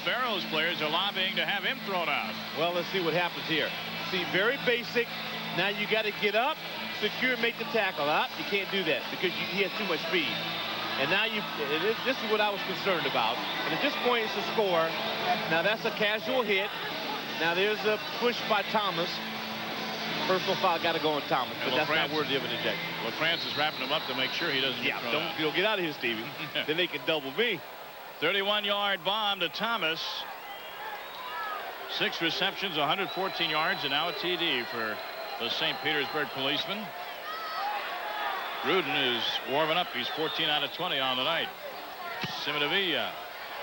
Pharaohs players are lobbying to have him thrown out. Well, let's see what happens here. See, very basic. Now you got to get up, secure, make the tackle. You can't do that because he has too much speed. And now this is what I was concerned about. And at this point, it's a score. Now that's a casual hit. Now there's a push by Thomas. Personal foul got to go on Thomas, but that's not worthy of an ejection. LaFrance is wrapping him up to make sure he doesn't get thrown out. Don't get out of here, Stevie. Then they can double me. 31-yard bomb to Thomas. 6 receptions, 114 yards, and now a TD for the St. Petersburg policeman. Gruden is warming up. He's 14 out of 20 on the night. Cimadavilla.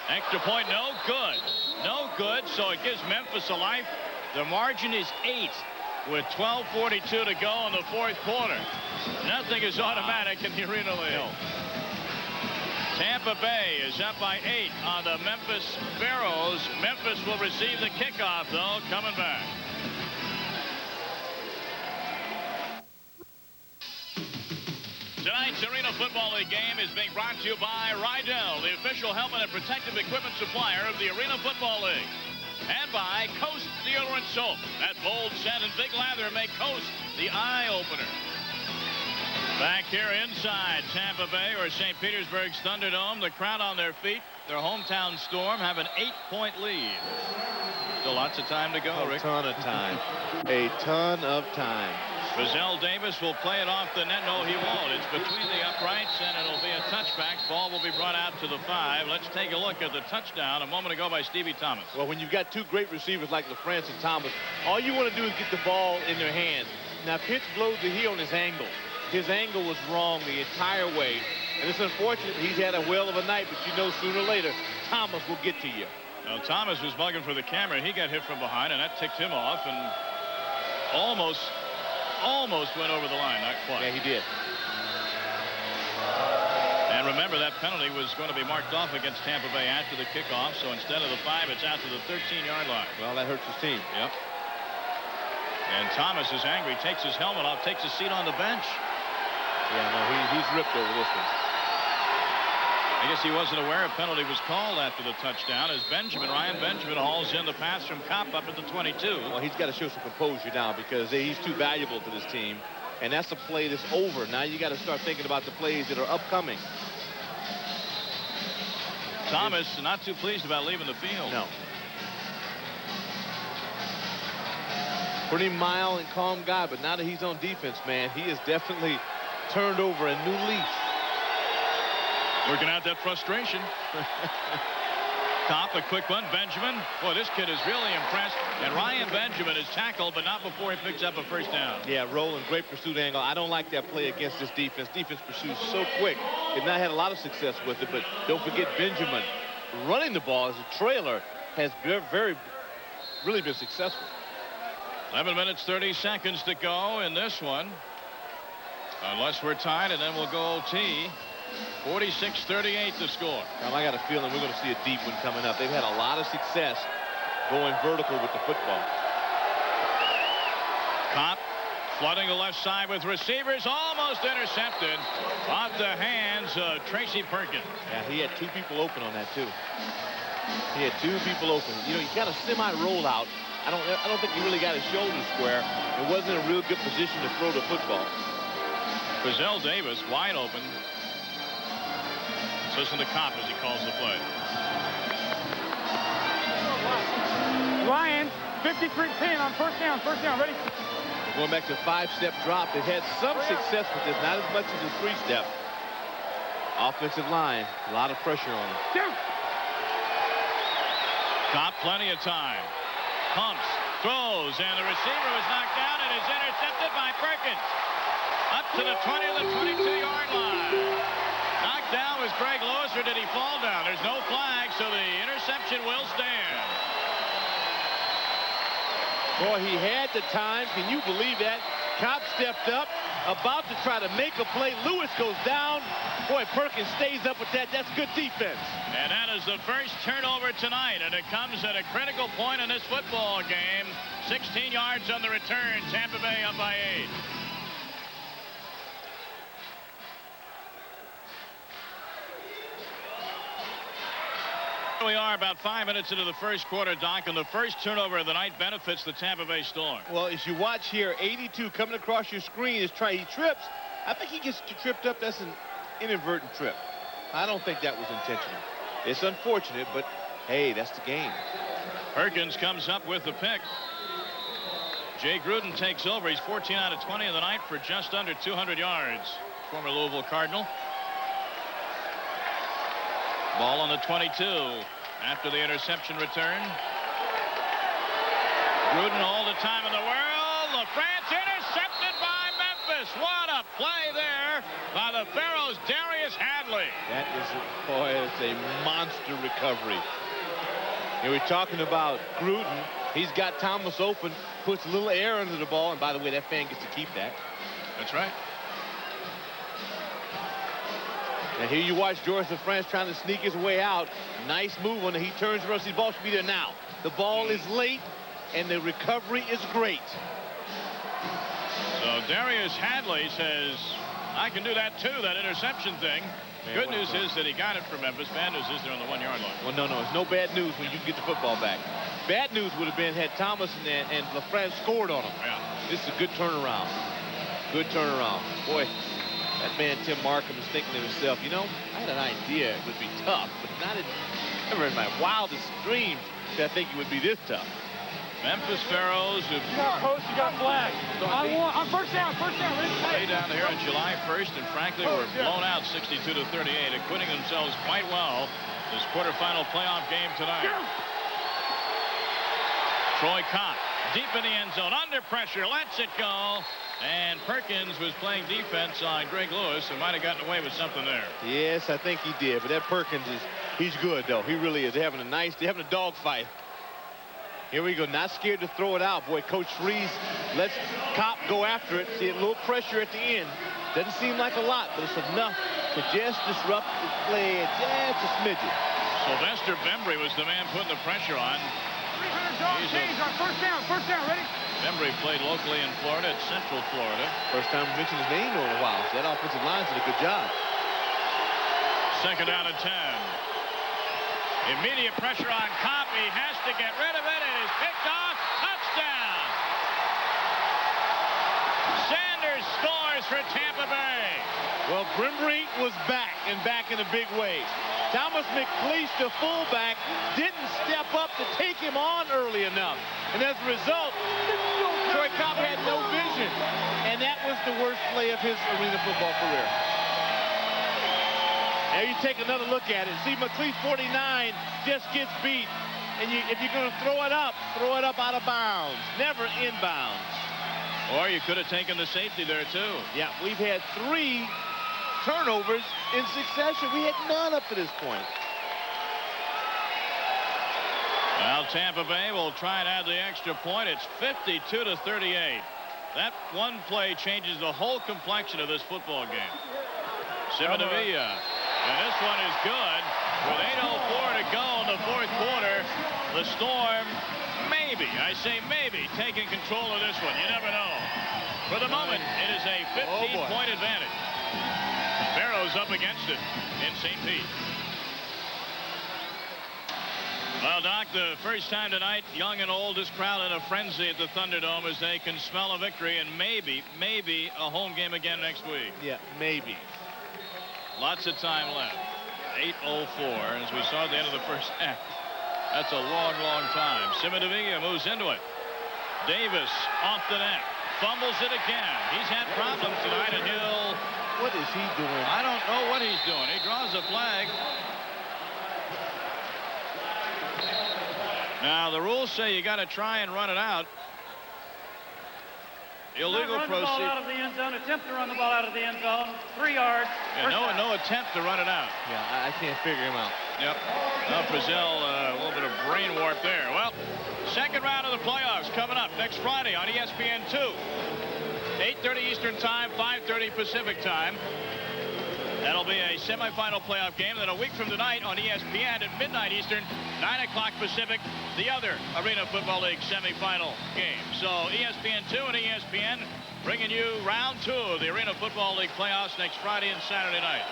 Extra point, no good. No good, so it gives Memphis a life. The margin is 8 with 12:42 to go in the fourth quarter. Nothing is automatic in the Arena League. Tampa Bay is up by 8 on the Memphis Pharaohs. Memphis will receive the kickoff, though, coming back. Tonight's Arena Football League game is being brought to you by Rydell, the official helmet and protective equipment supplier of the Arena Football League. And by Coast Deodorant Soap. That bold scent and big lather make Coast the eye-opener. Back here inside Tampa Bay or St. Petersburg's Thunderdome, the crowd on their feet. Their hometown Storm have an 8-point lead. Still lots of time to go, Rick. A ton of time. A ton of time. Fazell Davis will play it off the net. No, he won't. It's between the uprights, and it'll be a touchback. Ball will be brought out to the 5. Let's take a look at the touchdown a moment ago by Stevie Thomas. Well, when you've got two great receivers like LaFrance and Thomas, all you want to do is get the ball in their hands. Now, Pitts blows the heel on his angle. His angle was wrong the entire way. And it's unfortunate he's had a whale of a night, but you know sooner or later, Thomas will get to you. Now, Thomas was bugging for the camera. He got hit from behind, and that ticked him off, and almost went over the line. Not quite. Yeah, he did. And remember, that penalty was going to be marked off against Tampa Bay after the kickoff, so instead of the 5, it's out to the 13-yard line. Well, that hurts his team. Yep. And Thomas is angry, takes his helmet off, takes a seat on the bench. Yeah, no, he's ripped over this one. I guess he wasn't aware a penalty was called after the touchdown as Ryan Benjamin hauls in the pass from Kopp up at the 22. Well, he's got to show some composure now because he's too valuable to this team. And that's a play that's over. Now you got to start thinking about the plays that are upcoming. Thomas not too pleased about leaving the field. No. Pretty mild and calm guy, but now that he's on defense, man, he has definitely turned over a new leaf. Working out that frustration. Kopp, a quick one. Benjamin. Boy, this kid is really impressed. And Ryan Benjamin is tackled, but not before he picks up a first down. Yeah, rolling, great pursuit angle. I don't like that play against this defense. Defense pursues so quick. They've not had a lot of success with it, but don't forget Benjamin running the ball as a trailer has really been successful. 11 minutes, 30 seconds to go in this one. Unless we're tied, and then we'll go OT. 46-38 the score. Now, I got a feeling we're going to see a deep one coming up. They've had a lot of success going vertical with the football. Kopp flooding the left side with receivers, almost intercepted off the hands of Tracy Perkins. Yeah, he had 2 people open on that too. He had 2 people open. You know, you got a semi rollout. I don't think he really got his shoulders square. It wasn't a real good position to throw the football. Fazell Davis wide open. Listen to Kopp as he calls the play. Ryan, 53-10 on first down, ready? Going back to 5-step drop. They've had some success with this, not as much as a 3-step. Offensive line, a lot of pressure on him. Kopp, plenty of time. Pumps, throws, and the receiver was knocked down and is intercepted by Perkins. Up to the 20 to the 22-yard line. Knocked down was Greg Lewis, or did he fall down? There's no flag, so the interception will stand. Boy, he had the time. Can you believe that? Kopp stepped up, about to try to make a play. Lewis goes down. Boy, Perkins stays up with that. That's good defense. And that is the first turnover tonight, and it comes at a critical point in this football game. 16 yards on the return. Tampa Bay up by 8. Here we are about 5 minutes into the first quarter, Doc, and the first turnover of the night benefits the Tampa Bay Storm. Well, as you watch here, 82 coming across your screen is he trips. I think he gets tripped up. That's an inadvertent trip. I don't think that was intentional. It's unfortunate, but hey, that's the game. Perkins comes up with the pick. Jay Gruden takes over. He's 14 out of 20 in the night for just under 200 yards. Former Louisville Cardinal. Ball on the 22 after the interception return. Gruden all the time in the world. LaFrance intercepted by Memphis. What a play there by the Pharaohs, Darius Hadley. That is, boy, it's a monster recovery. And we're talking about Gruden. He's got Thomas open, puts a little air under the ball, and by the way, that fan gets to keep that. That's right. And here you watch George LaFrance trying to sneak his way out. Nice move on it. He turns around. The ball should be there now. The ball is late, and the recovery is great. So Darius Hadley says, I can do that too, that interception thing. Good news is that he got it from Memphis. Bad news is they're on the 1 yard line. Well, no, it's no bad news when you get the football back. Bad news would have been had Thomas and LaFrance scored on him. Yeah. This is a good turnaround. Good turnaround. Boy, that man Tim Markham is thinking to himself, you know, I had an idea it would be tough, but never in my wildest dreams did I think it would be this tough. Memphis Pharaohs have Coach, you got flag. On first down, played down here on July 1st and frankly were blown out 62-38, acquitting themselves quite well this quarterfinal playoff game tonight. Troy Kopp deep in the end zone, under pressure, lets it go. And Perkins was playing defense on Greg Lewis and might have gotten away with something there. Yes, I think he did. But that Perkins he's good though. He really is. They're having a dog fight. Here we go. Not scared to throw it out. Boy, Coach Freeze lets Kopp go after it. See a little pressure at the end. Doesn't seem like a lot, but it's enough to just disrupt the play just a smidget. Sylvester Bembry was the man putting the pressure on. 300 change on first down, ready? Bembry played locally in Florida at Central Florida. First time we mentioned his name in a while. So that offensive line did a good job. Second down and 10. Immediate pressure on Kopp. He has to get rid of it. It is picked off. Touchdown. Sanders scores for Tampa Bay. Well, Bembry was back in a big way. Thomas McLeish, the fullback, didn't step up to take him on early enough. And as a result, Troy Kopp had no vision. And that was the worst play of his arena football career. Now you take another look at it. See, McLeish 49 just gets beat. And if you're going to throw it up out of bounds, never inbounds. Or you could have taken the safety there, too. Yeah, we've had 3 turnovers in succession. We had none up to this point. Well, Tampa Bay will try and add the extra point. It's 52-38. That one play changes the whole complexion of this football game. Simonavilla. And this one is good. With 8:04 to go in the fourth quarter, the Storm maybe, I say maybe, taking control of this one. You never know. For the moment, it is a 15-point advantage. Pharaohs up against it in St. Pete. Well, Doc, the first time tonight, young and old, this crowd in a frenzy at the Thunderdome as they can smell a victory and maybe a home game again next week. Yeah, maybe. Lots of time left. 8:04 as we saw at the end of the first half. That's a long, long time. Simonavilla moves into it. Davis off the net. Fumbles it again. He's had problems tonight, and he'll... What is he doing? I don't know what he's doing. He draws a flag. Now, the rules say you got to try and run it out. Illegal Run the ball proceed. out of the end zone. Attempt to run the ball out of the end zone. 3 yards. Yeah, no attempt to run it out. Yeah, I can't figure him out. Yep. Well, Frizzell, a little bit of brain warp there. Well, second round of the playoffs coming up next Friday on ESPN2. 8:30 Eastern Time, 5:30 Pacific Time. That'll be a semifinal playoff game. Then a week from tonight on ESPN at midnight Eastern, 9 o'clock Pacific, the other Arena Football League semifinal game. So ESPN2 and ESPN bringing you round 2 of the Arena Football League playoffs next Friday and Saturday night.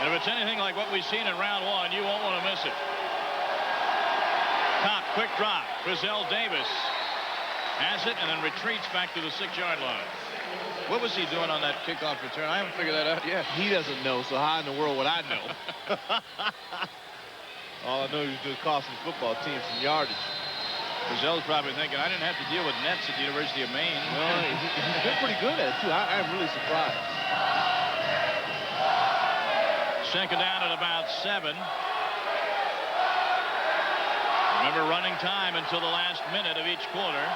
And if it's anything like what we've seen in round 1, you won't want to miss it. Top quick drop. Brazil Davis has it and then retreats back to the 6-yard line. What was he doing on that kickoff return? I haven't figured that out yet. He doesn't know, so how in the world would I know? All I know is he was costing the football team some yardage. Brazil's probably thinking, I didn't have to deal with nets at the University of Maine. Well, he's been pretty good at it, too. I'm really surprised. Second down at about 7. Remember, running time until the last minute of each quarter.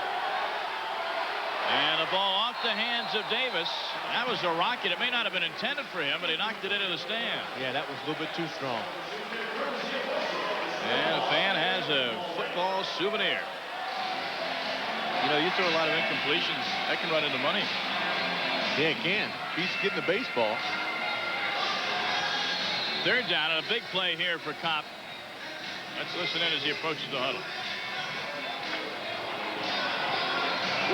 And a ball off the hands of Davis. That was a rocket. It may not have been intended for him, but he knocked it into the stand. Yeah, that was a little bit too strong. And a fan has a football souvenir. You know, you throw a lot of incompletions. That can run into money. Yeah, it can. He's getting the baseball. Third down and a big play here for Kopp. Let's listen in as he approaches the huddle.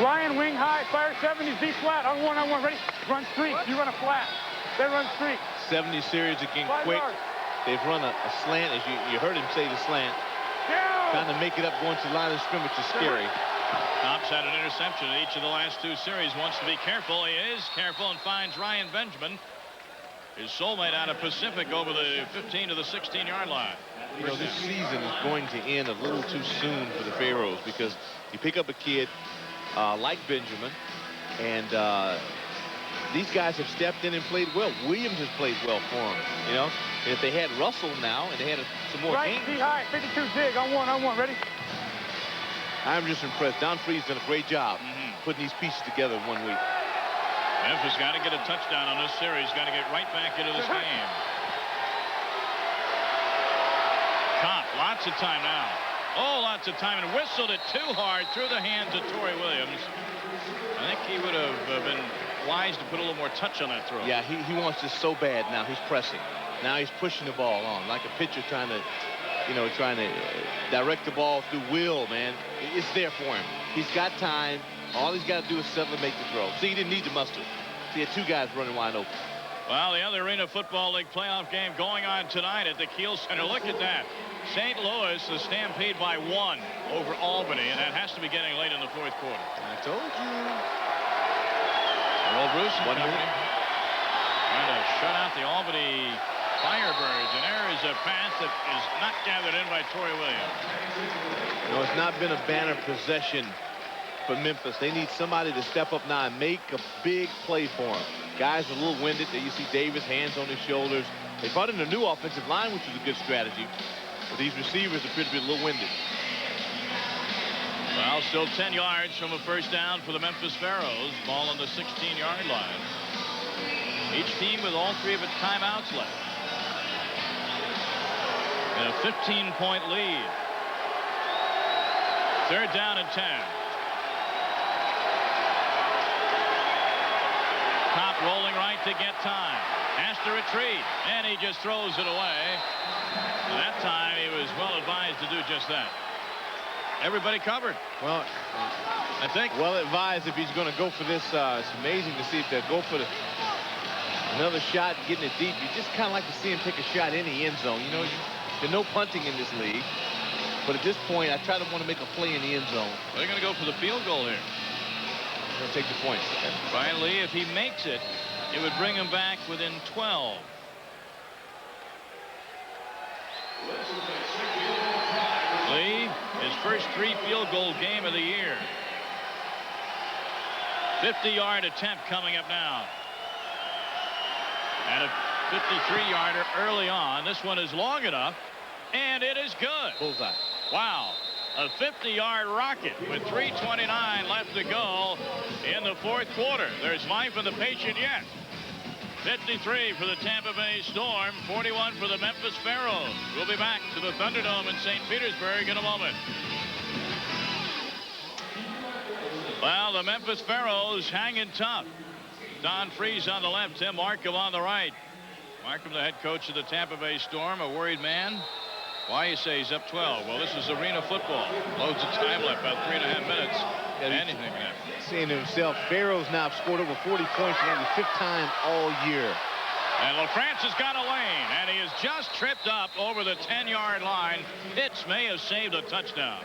Ryan wing high, fire 70s, deep flat, on one, ready? Run streak, you run a flat. They run streak. 70 series again, 5 quick. yards. They've run a slant, as you heard him say the slant. Down. Trying to make it up going to the line of scrimmage is scary. Kopp's had an interception in each of the last 2 series. Wants to be careful. He is careful and finds Ryan Benjamin, his soulmate out of Pacific, over the 15 to the 16-yard line. You know, this season is going to end a little too soon for the Pharaohs because you pick up a kid like Benjamin, and these guys have stepped in and played well. Williams has played well for them, you know. And if they had Russell now and they had some more Right, games. be high, 52 dig, on one, ready? I'm just impressed. Don Free's done a great job putting these pieces together in 1 week. Memphis got to get a touchdown on this series. Got to get right back into this game. Kopp, lots of time now. Oh, lots of time, and whistled it too hard through the hands of Torrey Williams. I think he would have been wise to put a little more touch on that throw. Yeah, he wants this so bad now. He's pressing. Now he's pushing the ball on like a pitcher trying to direct the ball through will, man. It's there for him. He's got time. All he's got to do is settle and make the throw. See, he didn't need the mustard. He had 2 guys running wide open. Well, the other Arena Football League playoff game going on tonight at the Kiel Center. Look at that. St. Louis, the stampede by 1 over Albany, and that has to be getting late in the 4th quarter. I told you. Earl Bruce and 1 company minute. trying to shut out the Albany Firebirds, and there is a pass that is not gathered in by Torrey Williams. No, it's not been a banner possession for Memphis. They need somebody to step up now and make a big play for them. Guys are a little winded. There you see Davis, hands on his shoulders. They brought in a new offensive line, which is a good strategy. But these receivers appear to be a little winded. Well, still 10 yards from a first down for the Memphis Pharaohs. Ball on the 16-yard line. Each team with all 3 of its timeouts left. And a 15-point lead. Third down and 10. Kopp rolling right to get time. Has to retreat, and he just throws it away. And that time he was well advised to do just that. Everybody covered. Well, I think. Well advised if he's going to go for this. It's amazing to see if they'll go for another shot, getting it deep. You just kind of like to see him take a shot in the end zone. You know, there's no punting in this league. But at this point, I try to want to make a play in the end zone. They're going to go for the field goal here. They'll take the points. Finally, if he makes it, it would bring him back within 12. Lee, his first 3 field goal game of the year. 50-yard attempt coming up now. And a 53-yarder early on. This one is long enough, and it is good. Bullseye. Wow. A 50-yard rocket with 3:29 left to go in the 4th quarter. There's life in the patient yet. 53 for the Tampa Bay Storm, 41 for the Memphis Pharaohs. We'll be back to the Thunderdome in St. Petersburg in a moment. Well, the Memphis Pharaohs hanging tough. Don Freeze on the left, Tim Markham on the right. Markham, the head coach of the Tampa Bay Storm, a worried man. Why you say he's up 12? Well, this is arena football. Loads of time left, about 3.5 minutes. Anything can happen. Saying to himself, Pharaohs now have scored over 40 points for the 5th time all year. And LaFrance has got a lane, and he is just tripped up over the 10-yard line. Pitts may have saved a touchdown.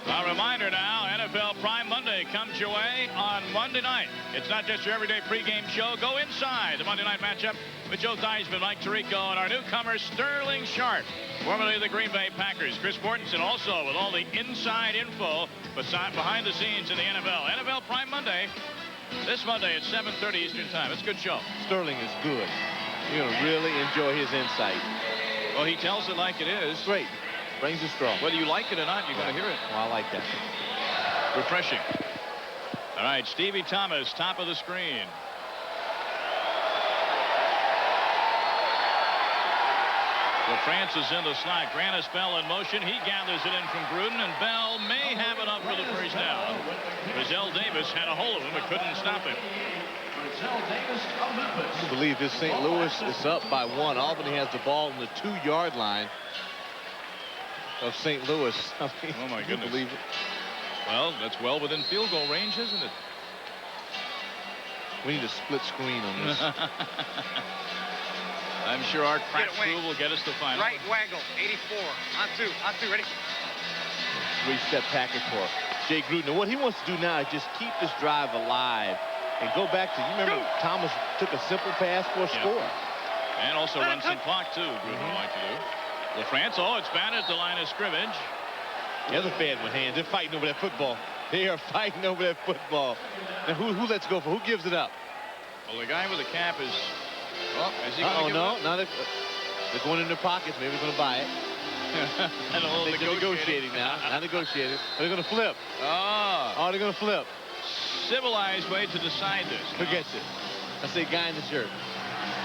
A reminder now, NFL Prime Monday comes your way on Monday night. It's not just your everyday pregame show. Go inside the Monday night matchup with Joe Theismann, Mike Tirico, and our newcomer, Sterling Sharp, formerly of the Green Bay Packers. Chris Mortensen also with all the inside info behind the scenes in the NFL. NFL Prime Monday, this Monday at 7:30 Eastern Time. It's a good show. Sterling is good. You're going to really enjoy his insight. Well, he tells it like it is. Great. Brings it strong. Whether you like it or not, you're going to hear it. Well, I like that. Refreshing. All right, Stevie Thomas, top of the screen. LaFrance is in the slot. Grannis Bell in motion. He gathers it in from Gruden, and Bell may have it up for the first down. Brazell Davis had a hold of him, but couldn't stop him. I believe this St. Louis is up by 1. Albany has the ball on the 2-yard line of St. Louis. I mean, oh my goodness. Believe it? Well, that's well within field goal range, isn't it? We need a split screen on this. I'm sure our crack crew will get us the final. Right waggle, 84. On two, ready? 3-step package for Jay Gruden. And what he wants to do now is just keep this drive alive and go back to, you remember Thomas took a simple pass for a score. And also run some clock, too, Gruden would like to do. LaFrance, it's batted at the line of scrimmage. The other fan with hands. They're fighting over that football. They are fighting over that football. Now, who lets go for? Who gives it up? Well, the guy with the cap is... is he going to no. Now they're going in their pockets. Maybe they're going to buy it. And a little negotiating now. Not negotiating. They're going to flip. Oh, they're going to flip. Civilized way to decide this. Who gets it? I say guy in the shirt.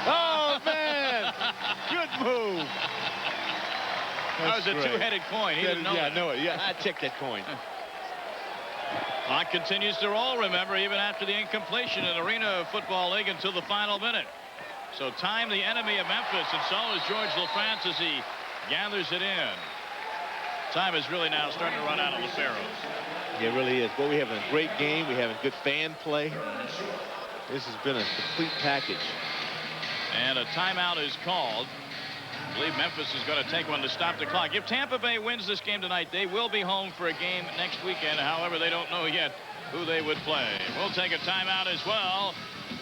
Oh, man! Good move. That was a two-headed coin. He didn't know that. I know it. Yeah, I checked that coin. Clock continues to roll, remember, even after the incompletion in Arena Football League until the final minute. So time the enemy of Memphis, and so is George LaFrance as he gathers it in. Time is really now starting to run out on the Pharaohs. Yeah, it really is. Well, we have a great game. We have a good fan play. This has been a complete package. And a timeout is called. I believe Memphis is going to take one to stop the clock. If Tampa Bay wins this game tonight, they will be home for a game next weekend. However, they don't know yet who they would play. We'll take a timeout as well.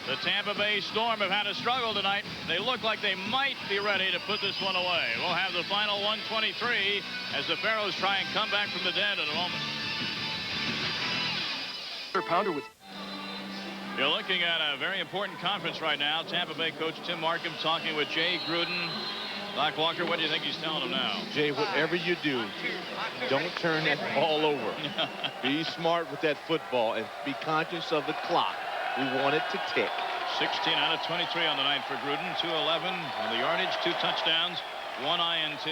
The Tampa Bay Storm have had a struggle tonight. They look like they might be ready to put this one away. We'll have the final 123 as the Pharaohs try and come back from the dead in a moment. You're looking at a very important conference right now. Tampa Bay coach Tim Markham talking with Jay Gruden. Doc Walker, what do you think he's telling him now? Jay, whatever you do, don't turn that ball over. Be smart with that football and be conscious of the clock. We want it to tick. 16 out of 23 on the night for Gruden. 211 on the yardage, 2 touchdowns, 1 INT.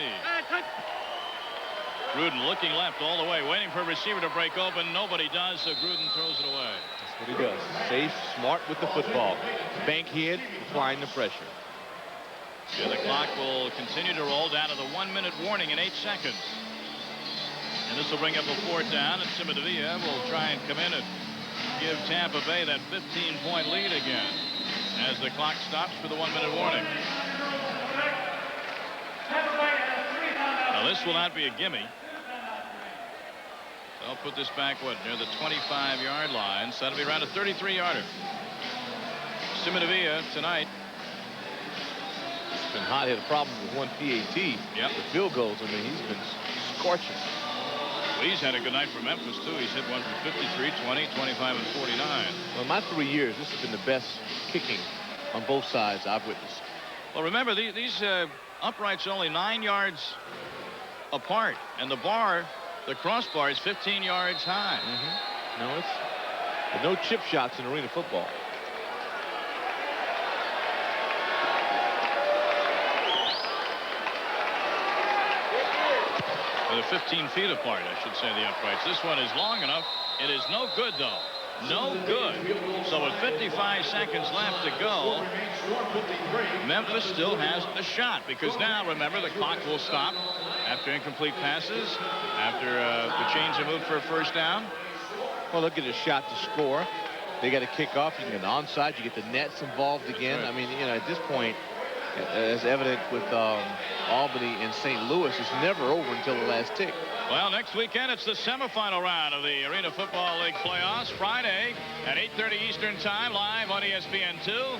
Gruden looking left all the way, waiting for a receiver to break open. Nobody does, so Gruden throws it away. That's what he does. Safe, smart with the football. Bank hit, applying the pressure. Yeah, the clock will continue to roll down to the 1-minute warning in 8 seconds. And this will bring up a 4th down, and Simadavia will try and come in and give Tampa Bay that 15-point lead again as the clock stops for the 1-minute warning. Now, this will not be a gimme. They'll put this back, near the 25-yard line, so that'll be around a 33-yarder. Simadavia tonight. Been hot. He had a problem with 1 PAT. Yep. The field goals. I mean, he's been scorching. Well, he's had a good night for Memphis, too. He's hit one from 53, 20, 25, and 49. Well, in my 3 years, this has been the best kicking on both sides I've witnessed. Well, remember, these uprights are only 9 yards apart, and the bar, the crossbar, is 15 yards high. No, there's no chip shots in arena football. They're 15 feet apart, I should say, the uprights. This one is long enough. It is no good, though. No good. So with 55 seconds left to go, Memphis still has a shot, because now, remember, the clock will stop after incomplete passes, after the chains are moved for a first down. Well, they'll get a shot to score. They got to kick off. You can get an onside. You get the nets involved again. Right. I mean, at this point, As evident with Albany and St. Louis, it's never over until the last tick. Well, next weekend, it's the semifinal round of the Arena Football League playoffs. Friday at 8:30 Eastern Time, live on ESPN2.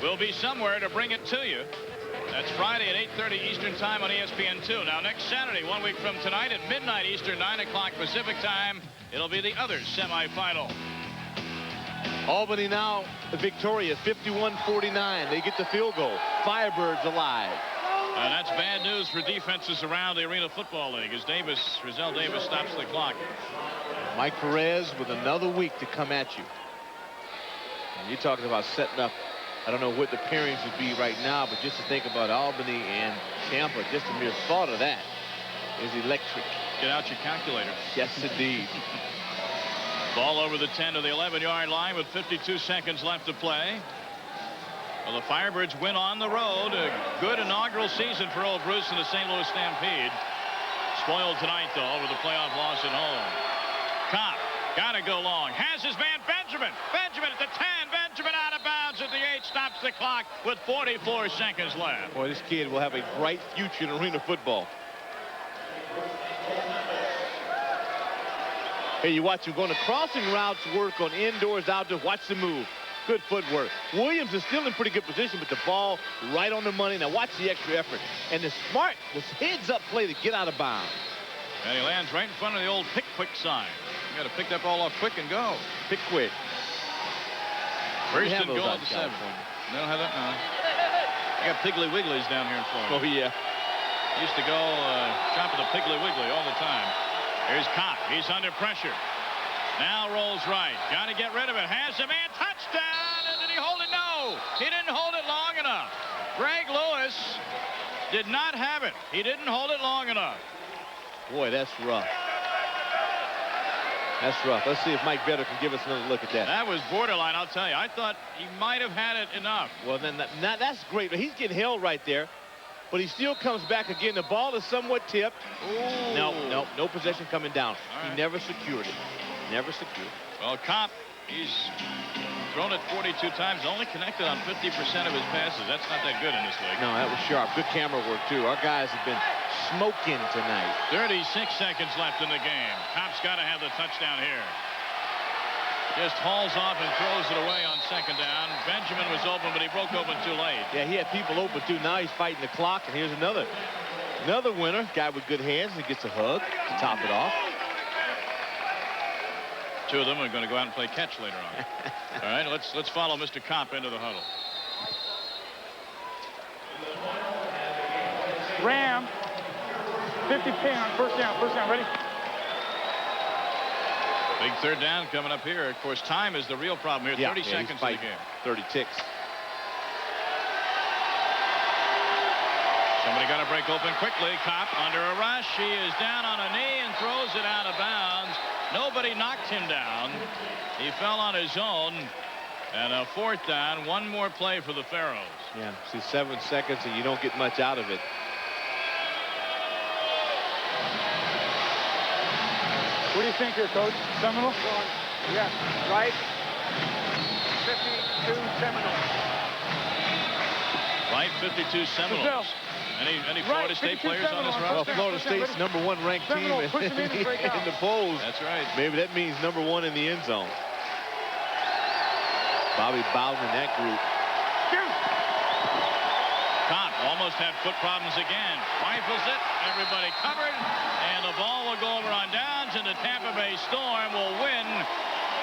We'll be somewhere to bring it to you. That's Friday at 8:30 Eastern Time on ESPN2. Now, next Saturday, 1 week from tonight at midnight Eastern, 9 o'clock Pacific Time, it'll be the other semifinal. Albany now victorious, 51-49. They get the field goal. Firebirds alive. And that's bad news for defenses around the Arena Football League as Rizal Davis stops the clock. Mike Perez with another week to come at you. And you're talking about setting up, I don't know what the pairings would be right now, but just to think about Albany and Tampa, just the mere thought of that is electric. Get out your calculator. Yes, indeed. Ball over the 10 to the 11-yard line with 52 seconds left to play. Well, the Firebirds win on the road. A good inaugural season for old Bruce and the St. Louis Stampede. Spoiled tonight, though, with the playoff loss at home. Kopp got to go long. Has his man Benjamin. Benjamin at the 10. Benjamin out of bounds at the 8. Stops the clock with 44 seconds left. Boy, this kid will have a bright future in arena football. Hey, you watch him going to crossing routes, work on indoors, outdoors. Watch the move. Good footwork. Williams is still in pretty good position, but the ball right on the money. Now watch the extra effort. And the smart, this heads-up play to get out of bounds. And he lands right in front of the old pick quick sign. You got to pick that ball off quick and go. Pick quick. First and goal at the 7. They don't have that now. You got Piggly Wigglies down here in Florida. Oh, yeah. Used to go shop at the Piggly Wiggly all the time. Here's Kopp. He's under pressure. Now rolls right. Got to get rid of it. Has a man. Touchdown. And did he hold it? No. He didn't hold it long enough. Greg Lewis did not have it. He didn't hold it long enough. Boy, that's rough. That's rough. Let's see if Mike Vedder can give us another look at that. That was borderline, I'll tell you. I thought he might have had it enough. Well, then that's great. He's getting held right there. But he still comes back again. The ball is somewhat tipped. Ooh. No possession coming down. Right. He never secured it. Never secured it. Well, Kopp, he's thrown it 42 times, only connected on 50% of his passes. That's not that good in this league. No, that was sharp. Good camera work, too. Our guys have been smoking tonight. 36 seconds left in the game. Kopp's got to have the touchdown here. Just hauls off and throws it away on second down. Benjamin was open, but he broke open too late. Yeah, he had people open, too. Now he's fighting the clock, and here's another winner. Guy with good hands and gets a hug to top it off. Two of them are going to go out and play catch later on. All right, let's follow Mr. Kopp into the huddle. Ram. 50-10 on first down. First down. Ready? Big third down coming up here. Of course, time is the real problem here. 30 seconds in the game. 30 ticks. Somebody got to break open quickly. Kopp under a rush. He is down on a knee and throws it out of bounds. Nobody knocked him down. He fell on his own. And a fourth down. One more play for the Pharaohs. Yeah, see 7 seconds and you don't get much out of it. What do you think here, Coach? Seminole? Yes, right. 52 Seminoles. Right, 52 Seminoles. Any Florida State players on this roster? Well, Florida State's #1 ranked team in the polls. That's right. Maybe that means #1 in the end zone. Bobby Bowden in that group. Kopp almost had foot problems again. Rifles it. Everybody covered. And the ball will go over on downs, and the Tampa Bay Storm will win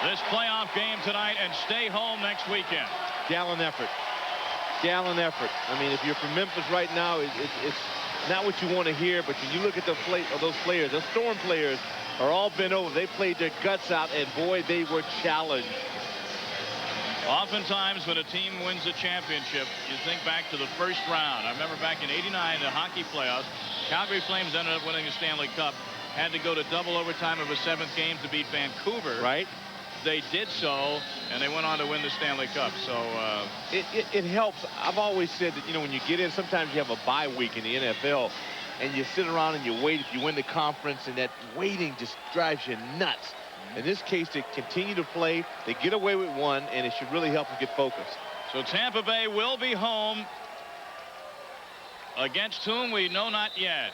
this playoff game tonight and stay home next weekend. Gallant effort. Gallant effort. I mean, if you're from Memphis right now, it's not what you want to hear, but when you look at those players, those Storm players are all bent over. They played their guts out, and boy, they were challenged. Oftentimes when a team wins a championship, you think back to the first round. I remember back in '89, the hockey playoffs, Calgary Flames ended up winning the Stanley Cup, had to go to double overtime of a 7th game to beat Vancouver. Right. They did so, and they went on to win the Stanley Cup. So it helps. I've always said that, you know, when you get in, sometimes you have a bye week in the NFL, and you sit around and you wait if you win the conference, and that waiting just drives you nuts. In this case, they continue to play. They get away with one, and it should really help them get focused. So Tampa Bay will be home against whom we know not yet.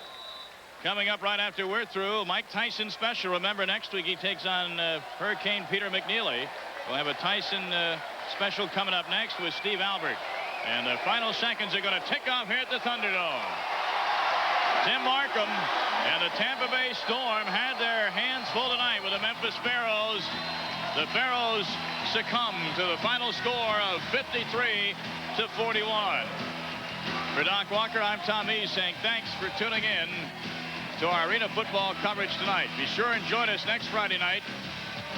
Coming up right after we're through, Mike Tyson special. Remember, next week he takes on Hurricane Peter McNeely. We'll have a Tyson special coming up next with Steve Albert. And the final seconds are going to tick off here at the Thunderdome. Tim Markham and the Tampa Bay Storm had their hands full tonight with the Memphis Pharaohs. The Pharaohs succumb to the final score of 53-41. For Doc Walker, I'm Tom East saying thanks for tuning in to our arena football coverage tonight. Be sure and join us next Friday night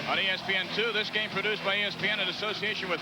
on ESPN2. This game produced by ESPN in association with